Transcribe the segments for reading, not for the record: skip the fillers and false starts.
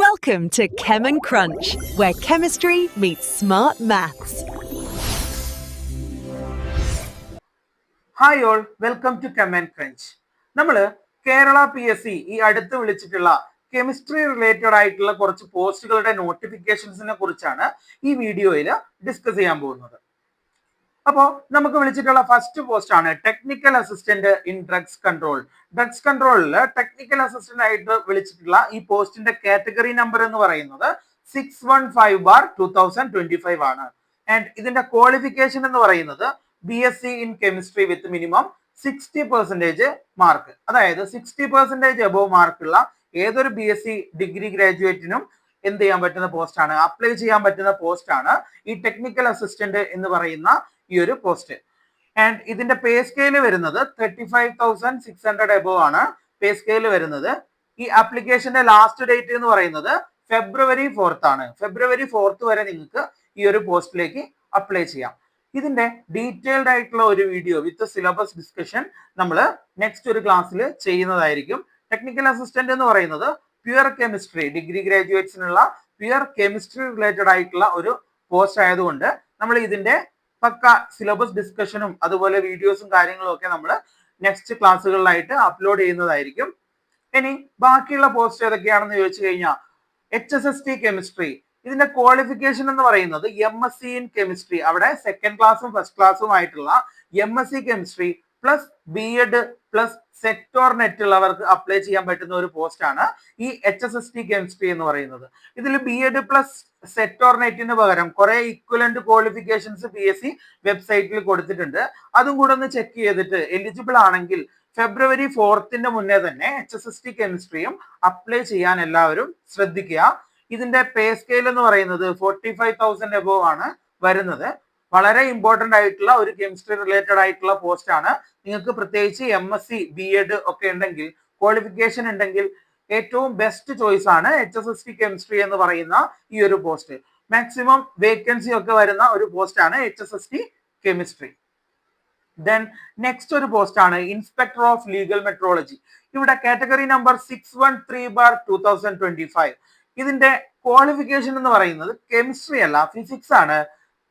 Welcome to Chem and Crunch, where chemistry meets smart maths. Hi all, welcome to chem and crunch. നമ്മൾ Kerala PSC ഈ അടുത്ത് വിളിച്ചിട്ടുള്ള chemistry related ആയിട്ടുള്ള കുറച്ച് പോസ്റ്റുകളുടെ നോട്ടിഫിക്കേഷൻസിനെ കുറിച്ചാണ് ഈ വീഡിയോയിൽ ഡിസ്കസ് ചെയ്യാൻ പോകുന്നത്. അപ്പോൾ നമുക്ക് വിളിച്ചിട്ടുള്ള ഫസ്റ്റ് പോസ്റ്റ് ആണ് technical assistant in drugs control. Drugs കൺട്രോളിൽ ടെക്നിക്കൽ അസിസ്റ്റന്റ് ആയിട്ട് വിളിച്ചിട്ടുള്ള ഈ പോസ്റ്റിന്റെ കാറ്റഗറി നമ്പർ എന്ന് പറയുന്നത് 615/2025 ആണ്. ആൻഡ് ഇതിന്റെ ക്വാളിഫിക്കേഷൻ എന്ന് പറയുന്നത് BSc in chemistry with minimum 60% mark, അതായത് 60% എബോവ് മാർക്കുള്ള ഏതൊരു BSc ഡിഗ്രി ഗ്രാജുവേറ്റിനും എന്ത് ചെയ്യാൻ പറ്റുന്ന പോസ്റ്റാണ്, അപ്ലൈ ചെയ്യാൻ പറ്റുന്ന പോസ്റ്റാണ് ഈ ടെക്നിക്കൽ അസിസ്റ്റന്റ് എന്ന് പറയുന്ന ഈ ഒരു പോസ്റ്റ്. ആൻഡ് ഇതിന്റെ പേ സ്കെയിൽ വരുന്നത് 35,600 എബോവ് ആണ് പേ സ്കെയിൽ വരുന്നത്. ഈ ആപ്ലിക്കേഷന്റെ ലാസ്റ്റ് ഡേറ്റ് എന്ന് പറയുന്നത് February 4th ആണ്. February 4th വരെ നിങ്ങൾക്ക് ഈ ഒരു പോസ്റ്റിലേക്ക് അപ്ലൈ ചെയ്യാം. ഇതിന്റെ ഡീറ്റെയിൽഡ് ആയിട്ടുള്ള ഒരു വീഡിയോ വിത്ത് സിലബസ് ഡിസ്കഷൻ നമ്മൾ നെക്സ്റ്റ് ഒരു ക്ലാസ്സിൽ ചെയ്യുന്നതായിരിക്കും. ടെക്നിക്കൽ അസിസ്റ്റന്റ് എന്ന് പറയുന്നത് പ്യുവർ കെമിസ്ട്രി ഡിഗ്രി ഗ്രാജുവേറ്റ്സിനുള്ള പ്യുവർ കെമിസ്ട്രി റിലേറ്റഡ് ആയിട്ടുള്ള ഒരു പോസ്റ്റ് ആയതുകൊണ്ട് നമ്മൾ ഇതിന്റെ പക്ക സിലബസ് ഡിസ്കഷനും അതുപോലെ വീഡിയോസും കാര്യങ്ങളും ഒക്കെ നമ്മൾ നെക്സ്റ്റ് ക്ലാസ്സുകളിലായിട്ട് അപ്ലോഡ് ചെയ്യുന്നതായിരിക്കും. ഇനി ബാക്കിയുള്ള പോസ്റ്റ് ഏതൊക്കെയാണെന്ന് ചോദിച്ചു കഴിഞ്ഞാൽ HSST കെമിസ്ട്രി, ഇതിന്റെ ക്വാളിഫിക്കേഷൻ എന്ന് പറയുന്നത് MSc ഇൻ കെമിസ്ട്രി, അവിടെ സെക്കൻഡ് ക്ലാസ്സും ഫസ്റ്റ് ക്ലാസ്സും ആയിട്ടുള്ള MSc chemistry plus BEd plus set or net ഉള്ളവർക്ക് അപ്ലൈ ചെയ്യാൻ പറ്റുന്ന ഒരു പോസ്റ്റ് ആണ് ഈ HSST കെമിസ്ട്രി എന്ന് പറയുന്നത്. ഇതിൽ BEd പ്ലസ് സെറ്റ് ഓർ നെറ്റിന് പകരം കുറെ ഇക്വലന്റ് ക്വാളിഫിക്കേഷൻസ് PSC വെബ്സൈറ്റിൽ കൊടുത്തിട്ടുണ്ട്. അതും കൂടെ ഒന്ന് ചെക്ക് ചെയ്തിട്ട് എലിജിബിൾ ആണെങ്കിൽ February 4th മുന്നേ തന്നെ HSST കെമിസ്ട്രിയും അപ്ലൈ ചെയ്യാൻ എല്ലാവരും ശ്രദ്ധിക്കുക. ഇതിന്റെ പേ സ്കെയിൽ എന്ന് പറയുന്നത് 45,000 എബോവ് ആണ് വരുന്നത്. വളരെ ഇമ്പോർട്ടന്റ് ആയിട്ടുള്ള ഒരു കെമിസ്ട്രി റിലേറ്റഡ് ആയിട്ടുള്ള പോസ്റ്റ് ആണ്. നിങ്ങൾക്ക് പ്രത്യേകിച്ച് MSc BEd ഒക്കെ ഉണ്ടെങ്കിൽ, ക്വാളിഫിക്കേഷൻ ഉണ്ടെങ്കിൽ ഏറ്റവും ബെസ്റ്റ് ചോയ്സ് ആണ് HSST കെമിസ്ട്രി എന്ന് പറയുന്ന ഈ ഒരു പോസ്റ്റ്. മാക്സിമം വേക്കൻസി ഒക്കെ വരുന്ന ഒരു പോസ്റ്റ് ആണ് HSST കെമിസ്ട്രി. ദെൻ നെക്സ്റ്റ് ഒരു പോസ്റ്റ് ആണ് ഇൻസ്പെക്ടർ ഓഫ് ലീഗൽ മെട്രോളജി. ഇവിടെ കാറ്റഗറി നമ്പർ 613/2025. ഇതിന്റെ ക്വാളിഫിക്കേഷൻ എന്ന് പറയുന്നത് കെമിസ്ട്രി അല്ല, ഫിസിക്സ് ആണ്.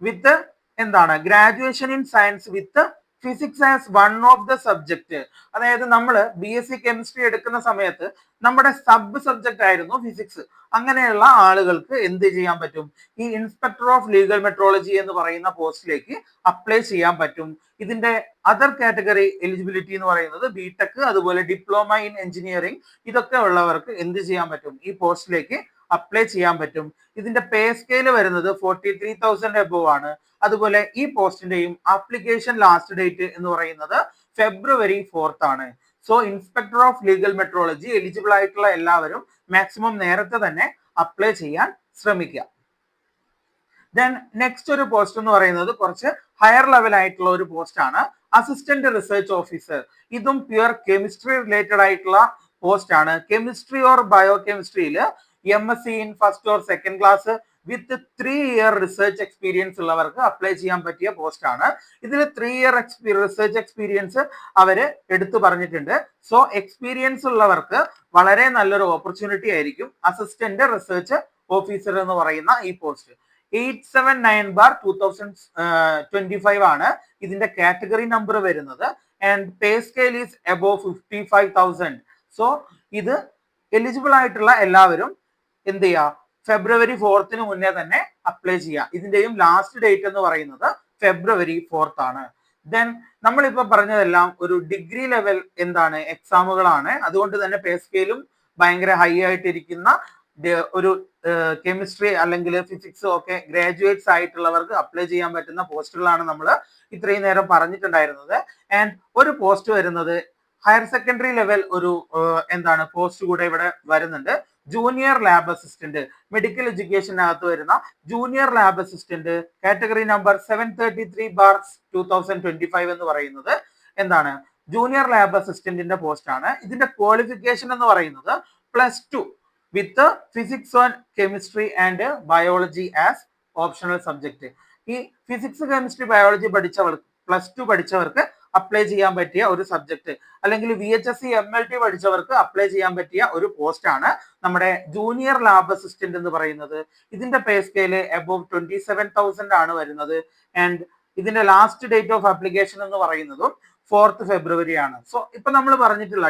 വിത്ത് എന്താണ് graduation in science with physics as one of the subject. അതായത് നമ്മൾ BSc കെമിസ്ട്രി എടുക്കുന്ന സമയത്ത് നമ്മുടെ സബ് സബ്ജക്ട് ആയിരുന്നു ഫിസിക്സ്. അങ്ങനെയുള്ള ആളുകൾക്ക് എന്ത് ചെയ്യാൻ പറ്റും, ഈ ഇൻസ്പെക്ടർ ഓഫ് ലീഗൽ മെട്രോളജി എന്ന് പറയുന്ന പോസ്റ്റിലേക്ക് അപ്ലൈ ചെയ്യാൻ പറ്റും. ഇതിന്റെ അതർ കാറ്റഗറി എലിജിബിലിറ്റി എന്ന് പറയുന്നത് BTech അതുപോലെ ഡിപ്ലോമ ഇൻ എഞ്ചിനീയറിംഗ് ഇതൊക്കെ ഉള്ളവർക്ക് എന്ത് ചെയ്യാൻ പറ്റും, ഈ പോസ്റ്റിലേക്ക് അപ്ലൈ ചെയ്യാൻ പറ്റും. ഇതിന്റെ പേ സ്കെയിൽ വരുന്നത് 43,000 എബോവ് ആണ്. അതുപോലെ ഈ പോസ്റ്റിന്റെയും ആപ്ലിക്കേഷൻ ലാസ്റ്റ് ഡേറ്റ് എന്ന് പറയുന്നത് February 4th ആണ്. So inspector of legal metrology eligible ആയിട്ടുള്ള എല്ലാവരും മാക്സിമം നേരത്തെ തന്നെ അപ്ലൈ ചെയ്യാൻ ശ്രമിക്കുക. ദെൻ നെക്സ്റ്റ് ഒരു പോസ്റ്റ് എന്ന് പറയുന്നത് കുറച്ച് ഹയർ ലെവൽ ആയിട്ടുള്ള ഒരു പോസ്റ്റ് ആണ് അസിസ്റ്റന്റ് റിസർച്ച് ഓഫീസർ. ഇതും പ്യുവർ കെമിസ്ട്രി റിലേറ്റഡ് ആയിട്ടുള്ള പോസ്റ്റ് ആണ്. കെമിസ്ട്രി ഓർ ബയോ കെമിസ്ട്രിയിൽ MSc in first or second class with 3 year research experience ഉള്ളവർക്ക് അപ്ലൈ ചെയ്യാൻ പറ്റിയ പോസ്റ്റ് ആണ്. ഇതിൽ 3 year റിസർച്ച് എക്സ്പീരിയൻസ് അവര് എടുത്തു പറഞ്ഞിട്ടുണ്ട്. സോ എക്സ്പീരിയൻസ് ഉള്ളവർക്ക് വളരെ നല്ലൊരു ഓപ്പർച്യൂണിറ്റി ആയിരിക്കും അസിസ്റ്റന്റ് റിസർച്ച് ഓഫീസർ എന്ന് പറയുന്ന ഈ പോസ്റ്റ്. 879/2025 ആണ് ഇതിന്റെ കാറ്റഗറി നമ്പർ വരുന്നത്. And pay scale is above 55,000. So ഇത് എലിജിബിൾ ആയിട്ടുള്ള എല്ലാവരും എന്ത് ചെയ്യുക, February 4th മുന്നേ തന്നെ അപ്ലൈ ചെയ്യുക. ഇതിന്റെയും ലാസ്റ്റ് ഡേറ്റ് എന്ന് പറയുന്നത് February 4th ആണ്. ദെൻ നമ്മളിപ്പോ പറഞ്ഞതെല്ലാം ഒരു ഡിഗ്രി ലെവൽ എന്താണ് എക്സാമുകളാണ്. അതുകൊണ്ട് തന്നെ പേ സ്കെയിലും ഭയങ്കര ഹൈ ആയിട്ടിരിക്കുന്ന ഒരു കെമിസ്ട്രി അല്ലെങ്കിൽ ഫിസിക്സ് ഒക്കെ ഗ്രാജുവേറ്റ്സ് ആയിട്ടുള്ളവർക്ക് അപ്ലൈ ചെയ്യാൻ പറ്റുന്ന പോസ്റ്റുകളാണ് നമ്മൾ ഇത്രയും നേരം പറഞ്ഞിട്ടുണ്ടായിരുന്നത്. ആൻഡ് ഒരു പോസ്റ്റ് വരുന്നത് ഹയർ സെക്കൻഡറി ലെവൽ ഒരു എന്താണ് പോസ്റ്റ് കൂടെ ഇവിടെ വരുന്നുണ്ട്. ജൂനിയർ ലാബ് അസിസ്റ്റന്റ്, മെഡിക്കൽ എഡ്യൂക്കേഷനകത്ത് വരുന്ന junior lab assistant category number 733/2025 എന്ന് പറയുന്നത് എന്താണ് ജൂനിയർ ലാബ് അസിസ്റ്റന്റിന്റെ പോസ്റ്റ് ആണ്. ഇതിന്റെ ക്വാളിഫിക്കേഷൻ എന്ന് പറയുന്നത് +2 with physics on chemistry and biology as optional subject. ഈ ഫിസിക്സ് കെമിസ്ട്രി ബയോളജി പഠിച്ചവർക്ക് +2 പഠിച്ചവർക്ക് അപ്ലൈ ചെയ്യാൻ പറ്റിയ ഒരു സബ്ജക്ട്, അല്ലെങ്കിൽ VHSC MLT പഠിച്ചവർക്ക് അപ്ലൈ ചെയ്യാൻ പറ്റിയ ഒരു പോസ്റ്റ് ആണ് നമ്മുടെ ജൂനിയർ ലാബ് അസിസ്റ്റന്റ് എന്ന് പറയുന്നത്. ഇതിന്റെ പേ സ്കെയിൽ അബോവ് 27,000 ആണ് വരുന്നത്. ആൻഡ് ഇതിന്റെ ലാസ്റ്റ് ഡേറ്റ് ഓഫ് ആപ്ലിക്കേഷൻ എന്ന് പറയുന്നതും 4th February ആണ്. സോ ഇപ്പൊ നമ്മൾ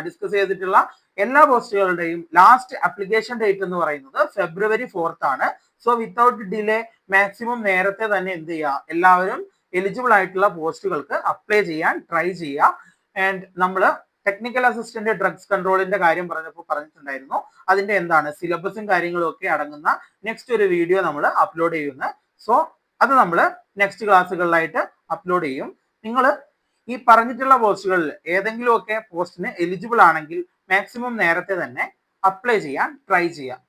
ഡിസ്കസ് ചെയ്തിട്ടുള്ള എല്ലാ പോസ്റ്റുകളുടെയും ലാസ്റ്റ് ആപ്ലിക്കേഷൻ ഡേറ്റ് എന്ന് പറയുന്നത് February 4th ആണ്. സോ വിത്തൗട്ട് ഡിലേ മാക്സിമം നേരത്തെ തന്നെ എന്ത് ചെയ്യുക, എല്ലാവരും എലിജിബിൾ ആയിട്ടുള്ള പോസ്റ്റുകൾക്ക് അപ്ലൈ ചെയ്യാൻ ട്രൈ ചെയ്യുക. ആൻഡ് നമ്മൾ ടെക്നിക്കൽ അസിസ്റ്റന്റ് ഡ്രഗ്സ് കൺട്രോളിന്റെ കാര്യം പറഞ്ഞിട്ടുണ്ടായിരുന്നു. അതിന്റെ എന്താണ് സിലബസും കാര്യങ്ങളും ഒക്കെ അടങ്ങുന്ന നെക്സ്റ്റ് ഒരു വീഡിയോ നമ്മൾ അപ്ലോഡ് ചെയ്യുന്നത്. സോ അത് നമ്മൾ നെക്സ്റ്റ് ക്ലാസ്സുകളിലായിട്ട് അപ്ലോഡ് ചെയ്യും. നിങ്ങൾ ഈ പറഞ്ഞിട്ടുള്ള പോസ്റ്റുകളിൽ ഏതെങ്കിലും ഒക്കെ പോസ്റ്റിന് എലിജിബിൾ ആണെങ്കിൽ മാക്സിമം നേരത്തെ തന്നെ അപ്ലൈ ചെയ്യാൻ ട്രൈ ചെയ്യാം.